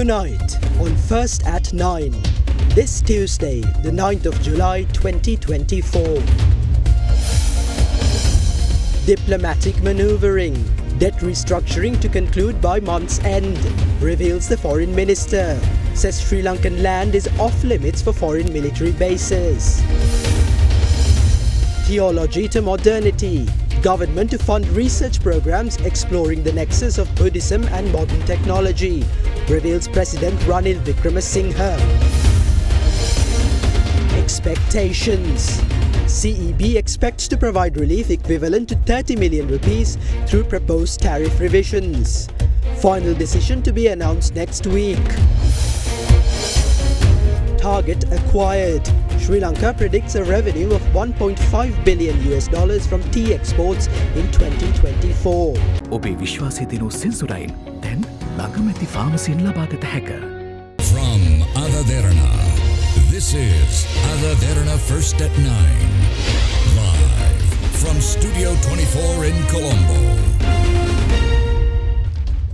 Tonight on First at 9, this Tuesday, the 9th of July 2024. Diplomatic manoeuvring, debt restructuring to conclude by month's end, reveals the foreign minister. Says Sri Lankan land is off limits for foreign military bases. Theology to modernity, government to fund research programs exploring the nexus of Buddhism and modern technology, reveals President Ranil Wickremesinghe. Expectations. CEB expects to provide relief equivalent to 30 million rupees through proposed tariff revisions. Final decision to be announced next week. Target acquired. Sri Lanka predicts a revenue of $1.5 billion from tea exports in 2024. ඔබේ විශ්වාසය දෙනු සෙන්සුරයින් දැන් ළඟමැති ෆාමසියෙන් ලබාගත හැක. From Derana, this is Derana First at 9. Live from Studio 24 in Colombo.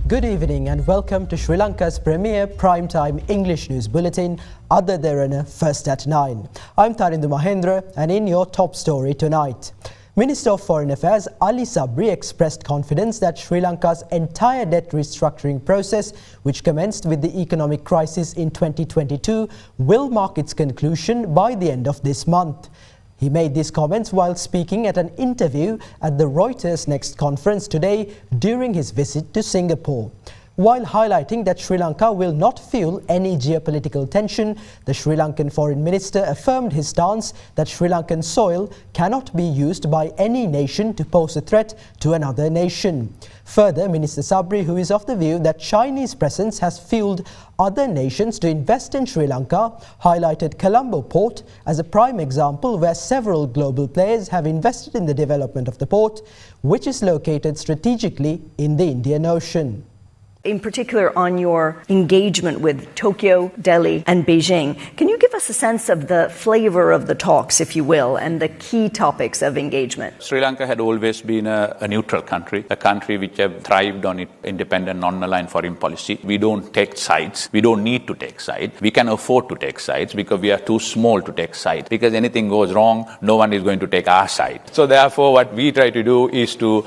Good evening and welcome to Sri Lanka's premier primetime English news bulletin, Derana First at 9. I'm Tarindu Mahendra and in your top story tonight. Minister of Foreign Affairs Ali Sabri expressed confidence that Sri Lanka's entire debt restructuring process, which commenced with the economic crisis in 2022, will mark its conclusion by the end of this month. He made these comments while speaking at an interview at the Reuters Next conference today during his visit to Singapore. While highlighting that Sri Lanka will not feel any geopolitical tension, the Sri Lankan foreign minister affirmed his stance that Sri Lankan soil cannot be used by any nation to pose a threat to another nation. Further, Minister Sabri, who is of the view that Chinese presence has fueled other nations to invest in Sri Lanka, highlighted Colombo port as a prime example where several global players have invested in the development of the port, which is located strategically in the Indian Ocean. In particular on your engagement with Tokyo, Delhi and Beijing. Can you give us a sense of the flavor of the talks, if you will, and the key topics of engagement? Sri Lanka had always been a neutral country, a country which have thrived on its independent, non-aligned foreign policy. We don't take sides. We don't need to take sides. We can afford to take sides because we are too small to take sides. Because anything goes wrong, no one is going to take our side. So therefore, what we try to do is to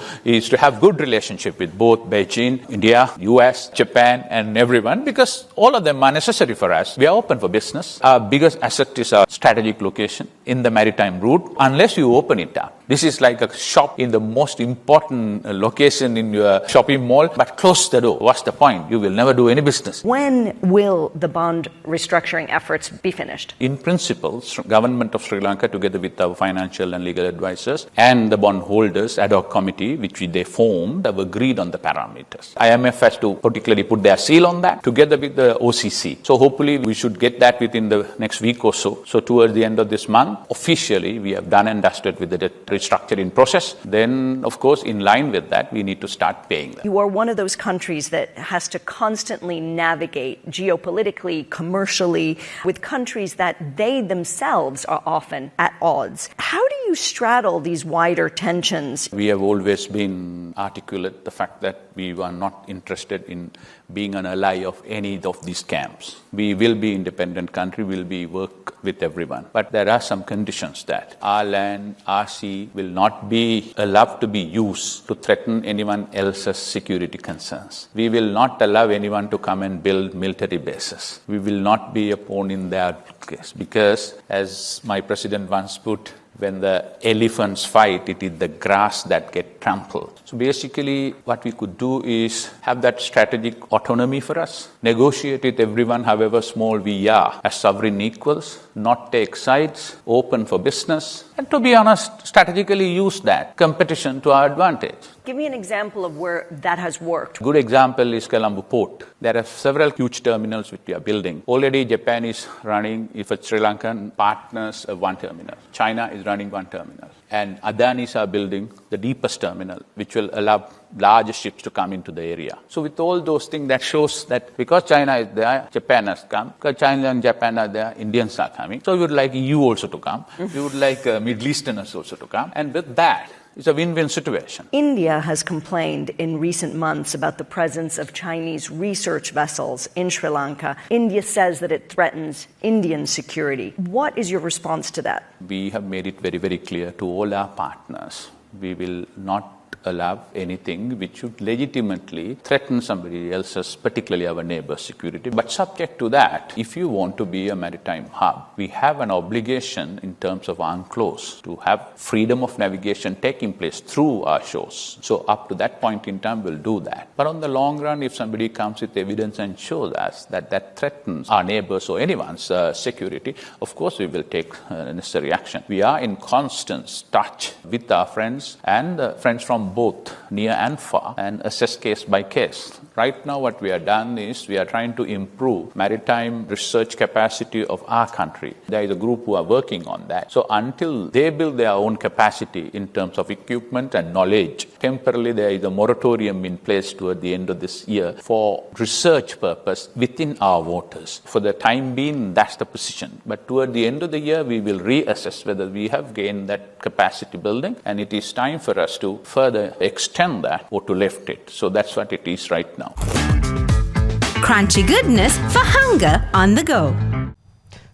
have good relationship with both Beijing, India, US, Japan and everyone, because all of them are necessary for us. We are open for business. Our biggest asset is our strategic location in the maritime route. Unless you open it up, this is like a shop in the most important location in your shopping mall, but close the door. What's the point? You will never do any business. When will the bond restructuring efforts be finished? In principle, government of Sri Lanka, together with our financial and legal advisors and the bondholders ad hoc committee, which they formed, have agreed on the parameters. IMF has to particularly put their seal on that together with the OCC. So hopefully we should get that within the next week or so. So towards the end of this month, officially we have done and dusted with the debt restructuring process. Then, of course, in line with that, we need to start paying them. You are one of those countries that has to constantly navigate geopolitically, commercially, with countries that they themselves are often at odds. How do you straddle these wider tensions? We have always been articulate the fact that we were not interested in being an ally of any of these camps. We will be independent country, will be work with everyone. But there are some conditions that our land, our sea will not be allowed to be used to threaten anyone else's security concerns. We will not allow anyone to come and build military bases. We will not be a pawn in their case because, as my president once put, when the elephants fight, it is the grass that gets trampled. So basically, what we could do is have that strategic autonomy for us, negotiate with everyone, however small we are, as sovereign equals, not take sides, open for business, and to be honest, strategically use that competition to our advantage. Give me an example of where that has worked. Good example is Colombo Port. There are several huge terminals which we are building. Already Japan is running, if it's Sri Lankan partners, one terminal. China is running one terminal. And Adanis are building the deepest terminal, which will allow larger ships to come into the area. So with all those things, that shows that because China is there, Japan has come. Because China and Japan are there, Indians are coming. So we would like EU also to come. We would like Middle Easterners also to come. And with that, It's a win-win situation. India has complained in recent months about the presence of Chinese research vessels in Sri Lanka. India says that it threatens Indian security. What is your response to that? We have made it very, very clear to all our partners. We will not allow anything which should legitimately threaten somebody else's, particularly our neighbor's security. But subject to that, if you want to be a maritime hub, we have an obligation in terms of UNCLOS to have freedom of navigation taking place through our shores. So up to that point in time, we'll do that. But on the long run, if somebody comes with evidence and shows us that that threatens our neighbors or anyone's security, of course we will take necessary action. We are in constant touch with our friends and friends from both near and far and assess case by case. Right now what we have done is we are trying to improve maritime research capacity of our country. There is a group who are working on that. So until they build their own capacity in terms of equipment and knowledge, temporarily there is a moratorium in place toward the end of this year for research purpose within our waters. For the time being, that's the position. But toward the end of the year, we will reassess whether we have gained that capacity building, and it is time for us to further extend that or to lift it. So that's what it is right now. Crunchy goodness for hunger on the go.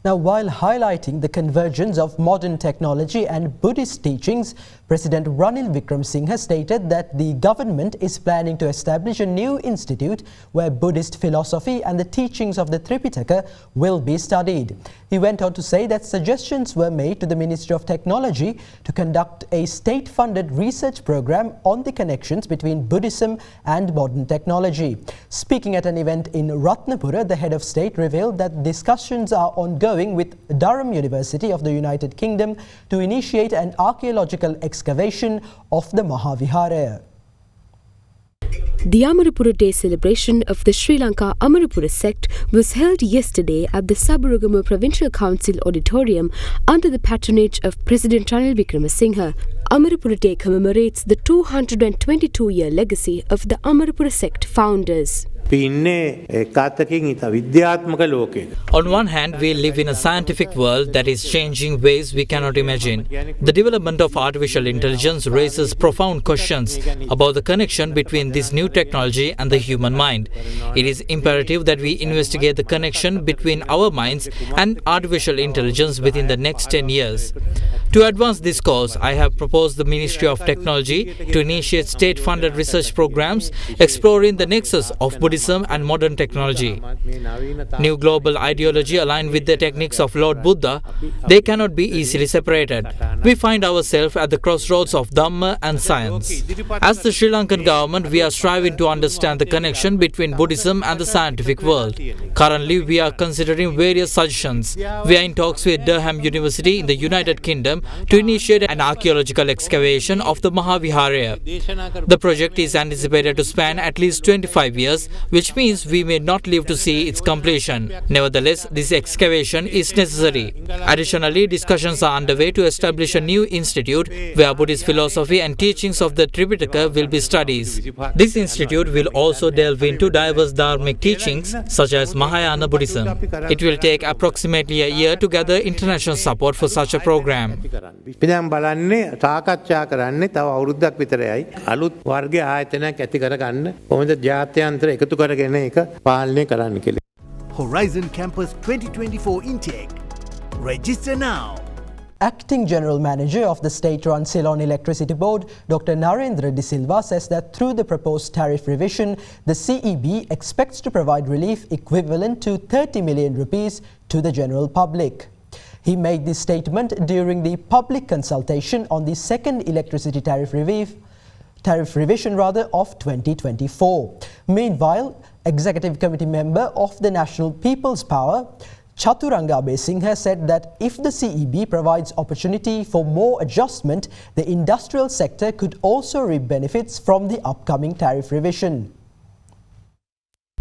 Now, while highlighting the convergence of modern technology and Buddhist teachings, President Ranil Wickremesinghe stated that the government is planning to establish a new institute where Buddhist philosophy and the teachings of the Tripitaka will be studied. He went on to say that suggestions were made to the Ministry of Technology to conduct a state-funded research program on the connections between Buddhism and modern technology. Speaking at an event in Ratnapura, the head of state revealed that discussions are ongoing with Durham University of the United Kingdom to initiate an archaeological excavation of the Mahaviharaya. The Amarapura Day celebration of the Sri Lanka Amarapura sect was held yesterday at the Saburagama Provincial Council Auditorium under the patronage of President Ranil Wickremesinghe. Amarapura Day commemorates the 222-year legacy of the Amarapura sect founders. On one hand, we live in a scientific world that is changing ways we cannot imagine. The development of artificial intelligence raises profound questions about the connection between this new technology and the human mind. It is imperative that we investigate the connection between our minds and artificial intelligence within the next 10 years. To advance this cause, I have proposed the Ministry of Technology to initiate state-funded research programs exploring the nexus of Buddhism and modern technology. New global ideology aligned with the techniques of Lord Buddha, they cannot be easily separated. We find ourselves at the crossroads of Dhamma and science. As the Sri Lankan government, we are striving to understand the connection between Buddhism and the scientific world. Currently, we are considering various suggestions. We are in talks with Durham University in the United Kingdom to initiate an archaeological excavation of the Mahaviharaya. The project is anticipated to span at least 25 years, which means we may not live to see its completion. Nevertheless, this excavation is necessary. Additionally, discussions are underway to establish a new institute where Buddhist philosophy and teachings of the Tripitaka will be studied. This institute will also delve into diverse dharmic teachings such as Mahayana Buddhism. It will take approximately a year to gather international support for such a program. අපි දැන් බලන්නේ සාකච්ඡා කරන්නේ තව අවුරුද්දක් විතරයි අලුත් වර්ග ආයතනයක් ඇති කරගන්න කොහොමද ජාත්‍යන්තර එකතු කරගෙන ඒක පාලනය කරන්න කියලා. Horizon Campus 2024 intake. Register now. Acting General Manager of the state-run Ceylon Electricity Board, Dr. Narendra De Silva, says that through the proposed tariff revision, the CEB expects to provide relief equivalent to 30 million rupees to the general public. He made this statement during the public consultation on the second electricity tariff revision of 2024. Meanwhile, Executive Committee member of the National People's Power, Chaturanga Abesinghe, said that if the CEB provides opportunity for more adjustment, the industrial sector could also reap benefits from the upcoming tariff revision.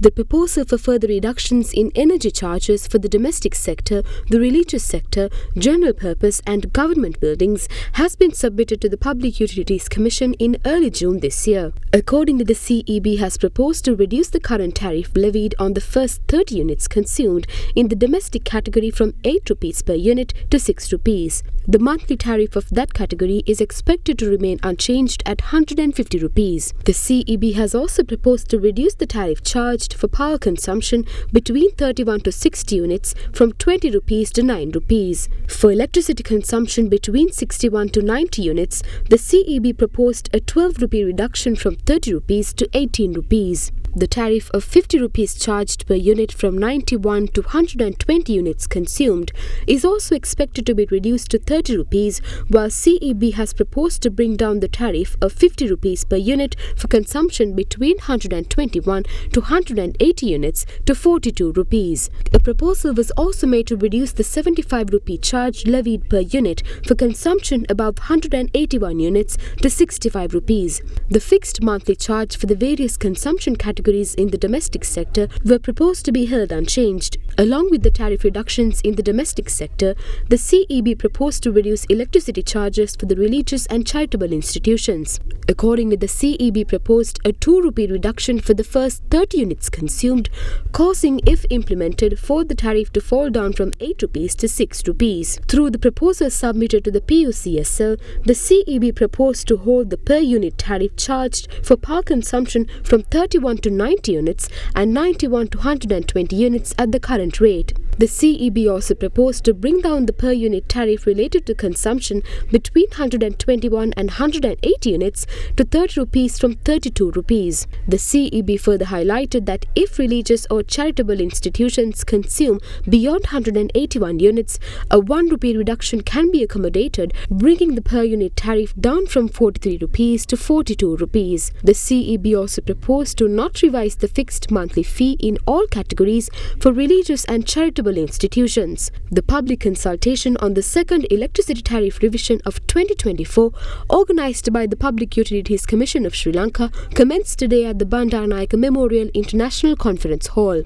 The proposal for further reductions in energy charges for the domestic sector, the religious sector, general purpose and government buildings has been submitted to the Public Utilities Commission in early June this year. Accordingly, the CEB has proposed to reduce the current tariff levied on the first 30 units consumed in the domestic category from 8 rupees per unit to 6 rupees. The monthly tariff of that category is expected to remain unchanged at 150 rupees. The CEB has also proposed to reduce the tariff charged for power consumption between 31 to 60 units from 20 rupees to 9 rupees. For electricity consumption between 61 to 90 units, the CEB proposed a 12 rupee reduction from 30 rupees to 18 rupees. The tariff of 50 rupees charged per unit from 91 to 120 units consumed is also expected to be reduced to 30 rupees, while CEB has proposed to bring down the tariff of 50 rupees per unit for consumption between 121 to 180 units to 42 rupees. A proposal was also made to reduce the 75 rupee charge levied per unit for consumption above 181 units to 65 rupees. The fixed monthly charge for the various consumption categories in the domestic sector were proposed to be held unchanged. Along with the tariff reductions in the domestic sector, the CEB proposed to reduce electricity charges for the religious and charitable institutions. Accordingly, the CEB proposed a 2 rupee reduction for the first 30 units consumed, causing, if implemented, for the tariff to fall down from 8 rupees to 6 rupees. Through the proposal submitted to the PUCSL, the CEB proposed to hold the per unit tariff charged for power consumption from 31 to 90 units and 91 to 120 units at the current rate. The CEB also proposed to bring down the per unit tariff related to consumption between 121 and 180 units to 30 rupees from 32 rupees. The CEB further highlighted that if religious or charitable institutions consume beyond 181 units, a 1 rupee reduction can be accommodated, bringing the per unit tariff down from 43 rupees to 42 rupees. The CEB also proposed to not revise the fixed monthly fee in all categories for religious and charitable institutions. The public consultation on the second electricity tariff revision of 2024, organised by the Public Utilities Commission of Sri Lanka, commenced today at the Bandaranaike Memorial International Conference Hall.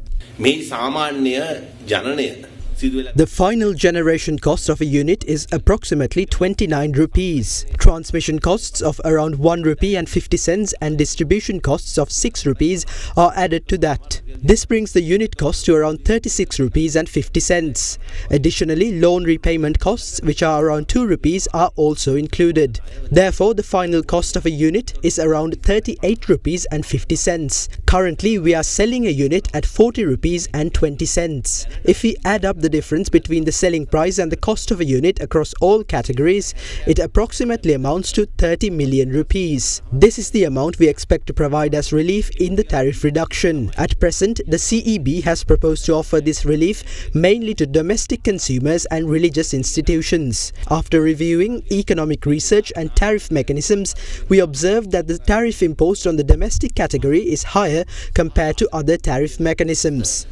The final generation cost of a unit is approximately 29 rupees. Transmission costs of around 1 rupee and 50 cents and distribution costs of 6 rupees are added to that. This brings the unit cost to around 36 rupees and 50 cents. Additionally, loan repayment costs, which are around 2 rupees, are also included. Therefore, the final cost of a unit is around 38 rupees and 50 cents. Currently, we are selling a unit at 40 rupees and 20 cents. If we add up the difference between the selling price and the cost of a unit across all categories, it approximately amounts to 30 million rupees. This is the amount we expect to provide as relief in the tariff reduction. At present, the CEB has proposed to offer this relief mainly to domestic consumers and religious institutions. After reviewing economic research and tariff mechanisms, we observed that the tariff imposed on the domestic category is higher compared to other tariff mechanisms.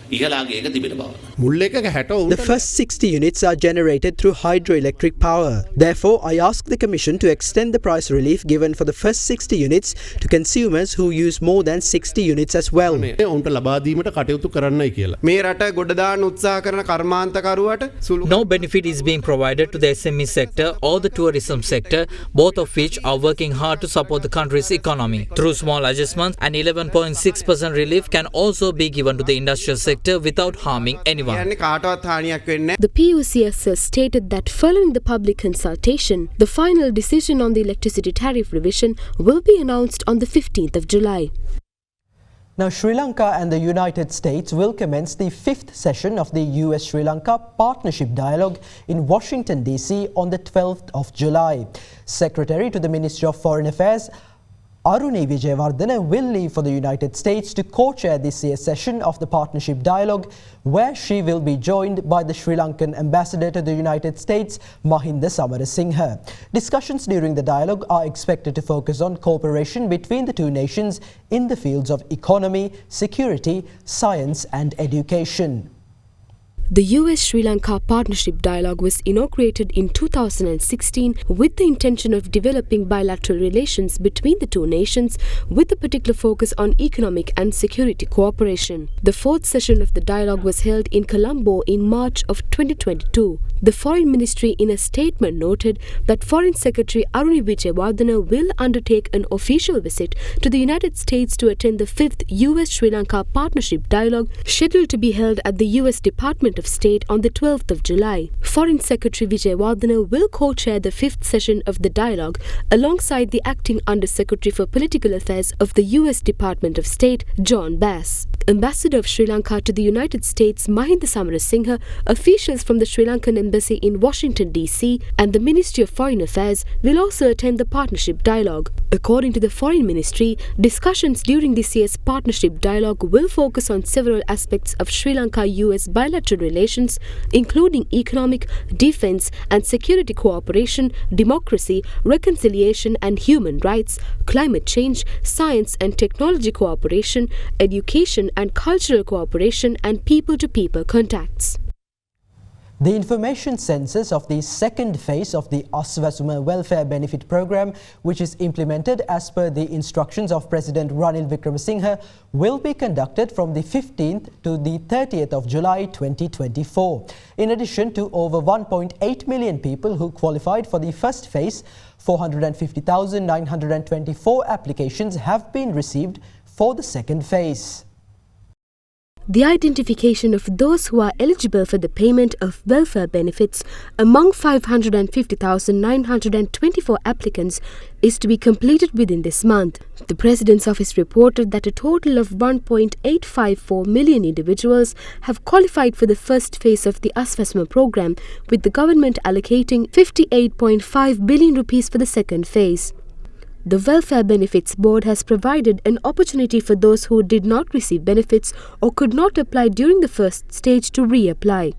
The first 60 units are generated through hydroelectric power. Therefore, I ask the Commission to extend the price relief given for the first 60 units to consumers who use more than 60 units as well. No benefit is being provided to the SME sector or the tourism sector, both of which are working hard to support the country's economy. Through small adjustments, an 11.6% relief can also be given to the industrial sector without harming anyone. The PUCSL stated that following the public consultation, the final decision on the electricity tariff revision will be announced on the 15th of July. Now, Sri Lanka and the United States will commence the 5th session of the US-Sri Lanka Partnership Dialogue in Washington, D.C. on the 12th of July. Secretary to the Ministry of Foreign Affairs, Aruni Vijayawardena, will leave for the United States to co-chair this year's session of the Partnership Dialogue, where she will be joined by the Sri Lankan Ambassador to the United States, Mahinda Samarasinghe. Discussions during the dialogue are expected to focus on cooperation between the two nations in the fields of economy, security, science and education. The US-Sri Lanka Partnership Dialogue was inaugurated in 2016 with the intention of developing bilateral relations between the two nations with a particular focus on economic and security cooperation. The fourth session of the dialogue was held in Colombo in March of 2022. The Foreign Ministry in a statement noted that Foreign Secretary Aruni Vijayawardena will undertake an official visit to the United States to attend the 5th US-Sri Lanka Partnership Dialogue scheduled to be held at the US Department of State on the 12th of July. Foreign Secretary Vijayawardena will co-chair the 5th session of the dialogue alongside the Acting Under-Secretary for Political Affairs of the US Department of State, John Bass. Ambassador of Sri Lanka to the United States, Mahinda Samarasinghe, officials from the Sri Lankan Embassy in Washington, D.C. and the Ministry of Foreign Affairs will also attend the partnership dialogue. According to the Foreign Ministry, discussions during this year's partnership dialogue will focus on several aspects of Sri Lanka-US bilateral relations, including economic, defense and security cooperation, democracy, reconciliation and human rights, climate change, science and technology cooperation, education and cultural cooperation and people-to-people contacts. The information census of the second phase of the Aswasuma Welfare Benefit Programme, which is implemented as per the instructions of President Ranil Wickremesinghe, will be conducted from the 15th to the 30th of July 2024. In addition to over 1.8 million people who qualified for the first phase, 450,924 applications have been received for the second phase. The identification of those who are eligible for the payment of welfare benefits among 550,924 applicants is to be completed within this month. The President's office reported that a total of 1.854 million individuals have qualified for the first phase of the Aswasuma program, with the government allocating 58.5 billion rupees for the second phase. The Welfare Benefits Board has provided an opportunity for those who did not receive benefits or could not apply during the first stage to reapply.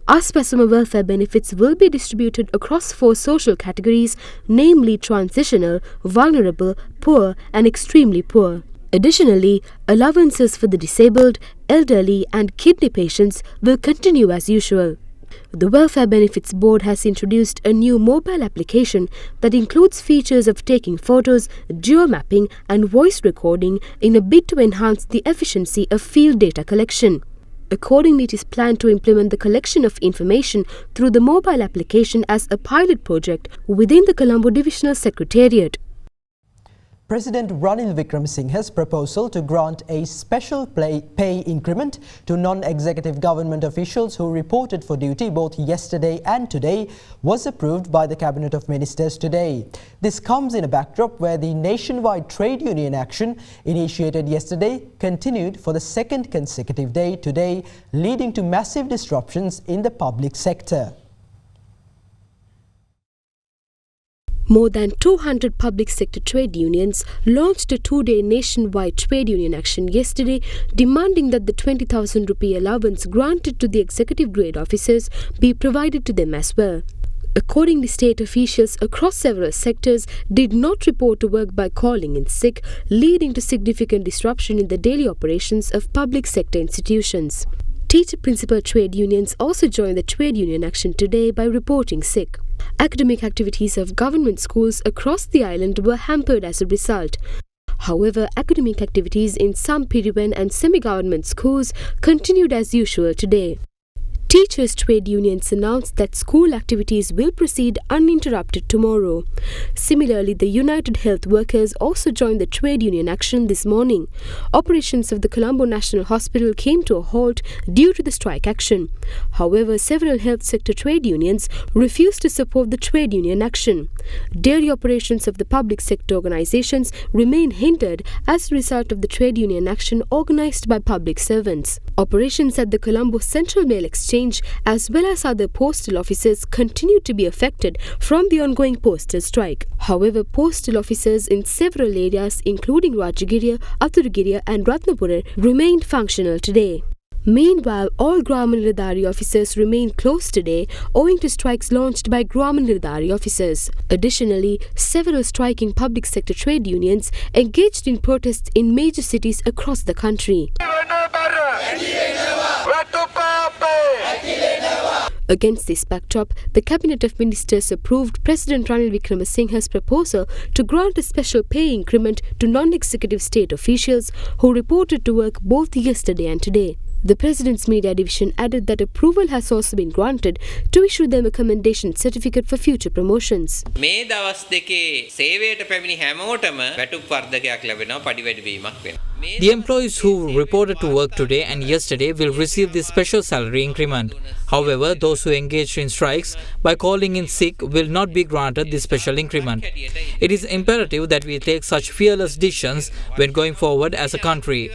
Aswasuma welfare benefits will be distributed across 4 social categories, namely transitional, vulnerable, poor and extremely poor. Additionally, allowances for the disabled, elderly and kidney patients will continue as usual. The Welfare Benefits Board has introduced a new mobile application that includes features of taking photos, geo-mapping and voice recording in a bid to enhance the efficiency of field data collection. Accordingly, it is planned to implement the collection of information through the mobile application as a pilot project within the Colombo Divisional Secretariat. President Ranil Wickremesinghe's proposal to grant a special pay increment to non-executive government officials who reported for duty both yesterday and today was approved by the Cabinet of Ministers today. This comes in a backdrop where the nationwide trade union action initiated yesterday continued for the second consecutive day today, leading to massive disruptions in the public sector. More than 200 public sector trade unions launched a 2-day nationwide trade union action yesterday, demanding that the 20,000 rupee allowance granted to the executive grade officers be provided to them as well. Accordingly, state officials across several sectors did not report to work by calling in sick, leading to significant disruption in the daily operations of public sector institutions. Teacher principal trade unions also joined the trade union action today by reporting sick. Academic activities of government schools across the island were hampered as a result. However, academic activities in some Piriwen and semi-government schools continued as usual today. Teachers' trade unions announced that school activities will proceed uninterrupted tomorrow. Similarly, the United Health Workers also joined the trade union action this morning. Operations of the Colombo National Hospital came to a halt due to the strike action. However, several health sector trade unions refused to support the trade union action. Daily operations of the public sector organizations remain hindered as a result of the trade union action organized by public servants. Operations at the Colombo Central Mail Exchange as well as other postal offices continue to be affected from the ongoing postal strike. However, postal offices in several areas including Rajagiriya, Athuragiriya and Ratnapura remained functional today. Meanwhile, all Grama officers remain closed today owing to strikes launched by Grama officers. Additionally, several striking public sector trade unions engaged in protests in major cities across the country. Against this backdrop, the Cabinet of Ministers approved President Ranil Wickremesinghe's proposal to grant a special pay increment to non-executive state officials who reported to work both yesterday and today. The President's Media Division added that approval has also been granted to issue them a commendation certificate for future promotions. මේ දවස් දෙකේ සේවයට පැමිණි හැමෝටම වැටුප් වර්ධකයක් ලැබෙනවා පඩි වැඩිවීමක් වෙනවා. The employees who reported to work today and yesterday will receive this special salary increment. However, those who engaged in strikes by calling in sick will not be granted this special increment. It is imperative that we take such fearless decisions when going forward as a country.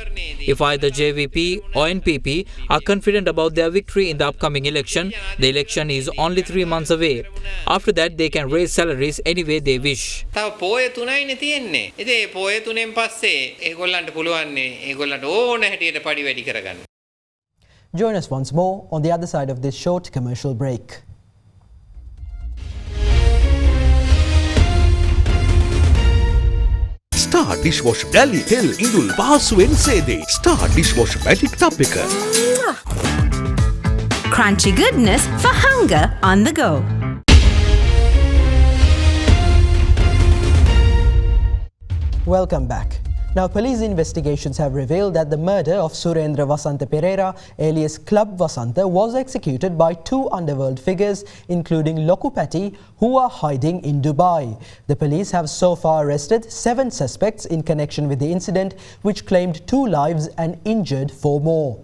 If either JVP or NPP are confident about their victory in the upcoming election, the election is only 3 months away. After that, they can raise salaries any way they wish. තව පොය 3යිනේ තියෙන්නේ. ඉතින් ඒ පොය 3න් පස්සේ ඒගොල්ලන්ට පුළුවන් ඒගොල්ලන්ට ඕන හැටියට පඩි වැඩි කරගන්න. Join us once more on the other side of this short commercial break. Star Dishwasher Dali Hill Indul Pahasuwen Sede. Star Dishwasher Magic Tub එක. Crunchy goodness for hunger on the go. Welcome back. Now, police investigations have revealed that the murder of Surendra Vasanta Pereira, alias Club Vasanta, was executed by 2 underworld figures, including Lokupati, who are hiding in Dubai. The police have so far arrested 7 suspects in connection with the incident, which claimed 2 lives and injured 4 more.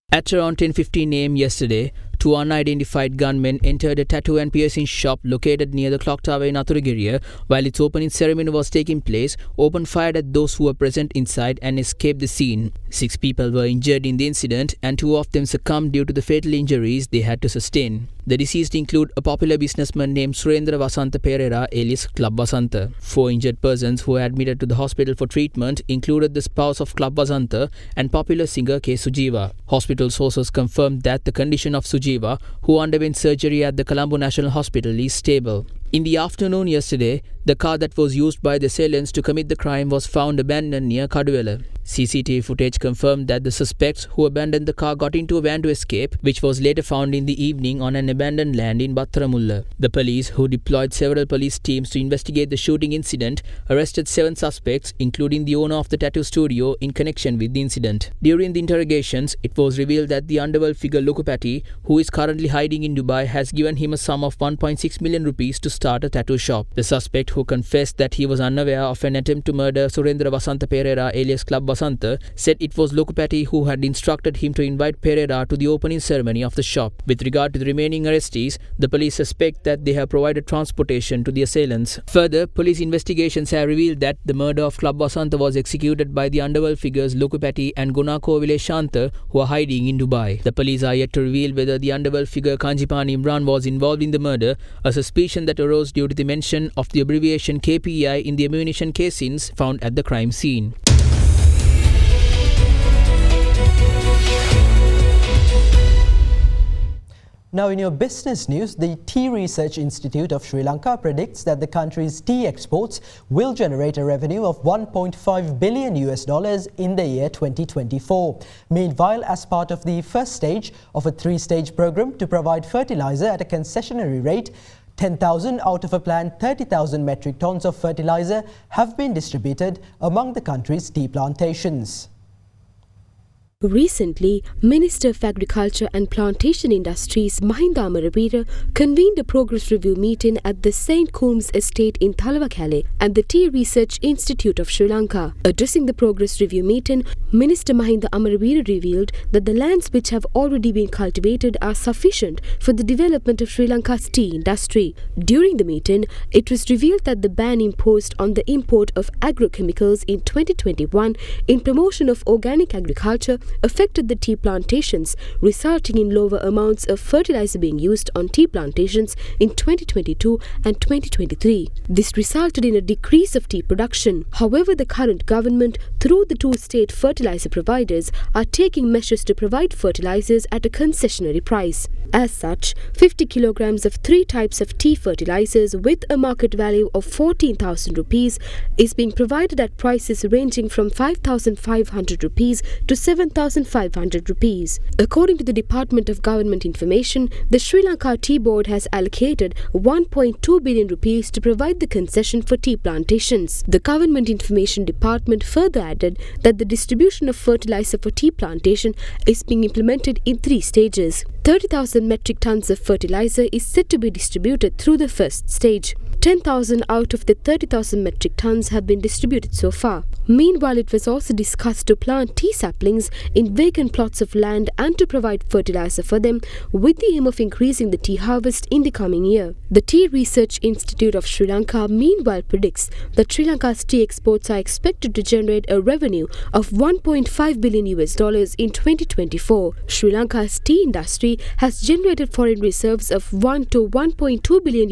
At around 10:15 am yesterday, 2 unidentified gunmen entered a tattoo and piercing shop located near the clock tower in Athuragiriya. While its opening ceremony was taking place, opened fire at those who were present inside and escaped the scene. 6 people were injured in the incident and 2 of them succumbed due to the fatal injuries they had to sustain. The deceased include a popular businessman named Surendra Vasanta Pereira, alias Club Vasanta. 4 injured persons who were admitted to the hospital for treatment included the spouse of Club Vasanta and popular singer K. Sujiva. Hospital sources confirmed that the condition of Sujiva, who underwent surgery at the Colombo National Hospital, is stable. In the afternoon yesterday, the car that was used by the assailants to commit the crime was found abandoned near Kaduwela. CCTV footage confirmed that the suspects who abandoned the car got into a van to escape, which was later found in the evening on an abandoned land in Battaramulla. The police, who deployed several police teams to investigate the shooting incident, arrested 7 suspects, including the owner of the tattoo studio, in connection with the incident. During the interrogations, it was revealed that the underworld figure Lokupati, who is currently hiding in Dubai, has given him a sum of 1.6 million rupees to start a tattoo shop. The suspect, who confessed that he was unaware of an attempt to murder Surendra Vasanta Pereira, alias Club Vasanta, said it was Lokupati who had instructed him to invite Pereira to the opening ceremony of the shop. With regard to the remaining arrestees, the police suspect that they have provided transportation to the assailants. Further, police investigations have revealed that the murder of Club Vasanta was executed by the underworld figures Lokupati and Gunakowile Shanta, who are hiding in Dubai. The police are yet to reveal whether the underworld figure Kanjipan Imran was involved in the murder, a suspicion that arose due to the mention of the abbreviation KPI in the ammunition casings found at the crime scene. Now, in your business news, the Tea Research Institute of Sri Lanka predicts that the country's tea exports will generate a revenue of $1.5 billion in the year 2024. Meanwhile, as part of the first stage of a 3-stage program to provide fertilizer at a concessionary rate, 10,000 out of a planned 30,000 metric tons of fertilizer have been distributed among the country's tea plantations. Recently, Minister of Agriculture and Plantation Industries Mahinda Amarabira convened a progress review meeting at the St. Combs Estate in Thalawakale and the Tea Research Institute of Sri Lanka. Addressing the progress review meeting, Minister Mahinda Amarabira revealed that the lands which have already been cultivated are sufficient for the development of Sri Lanka's tea industry. During the meeting, it was revealed that the ban imposed on the import of agrochemicals in 2021 in promotion of organic agriculture affected the tea plantations, resulting in lower amounts of fertilizer being used on tea plantations in 2022 and 2023. This resulted in a decrease of tea production. However, the current government, through the 2 state fertilizer providers, are taking measures to provide fertilizers at a concessionary price. As such, 50 kilograms of 3 types of tea fertilizers with a market value of 14,000 rupees is being provided at prices ranging from 5,500 rupees to 7,500 rupees. According to the Department of Government Information, the Sri Lanka Tea Board has allocated 1.2 billion rupees to provide the concession for tea plantations. The Government Information Department further added that the distribution of fertilizer for tea plantation is being implemented in 3 stages. 30,000 metric tons of fertilizer is set to be distributed through the first stage. 10,000 out of the 30,000 metric tons have been distributed so far. Meanwhile, it was also discussed to plant tea saplings in vacant plots of land and to provide fertilizer for them with the aim of increasing the tea harvest in the coming year. The Tea Research Institute of Sri Lanka meanwhile predicts that Sri Lanka's tea exports are expected to generate a revenue of $1.5 billion in 2024. Sri Lanka's tea industry has generated foreign reserves of $1 to $1.2 billion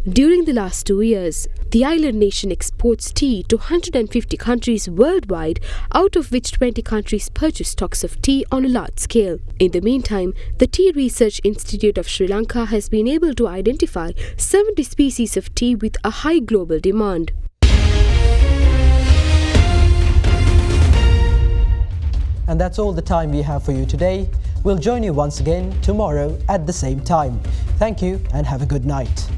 during the last 2 years. The island nation exports tea to 150 countries worldwide, out of which 20 countries purchase stocks of tea on a large scale. In the meantime, the Tea Research Institute of Sri Lanka has been able to identify 70 species of tea with a high global demand. And that's all the time we have for you today. We'll join you once again tomorrow at the same time. Thank you and have a good night.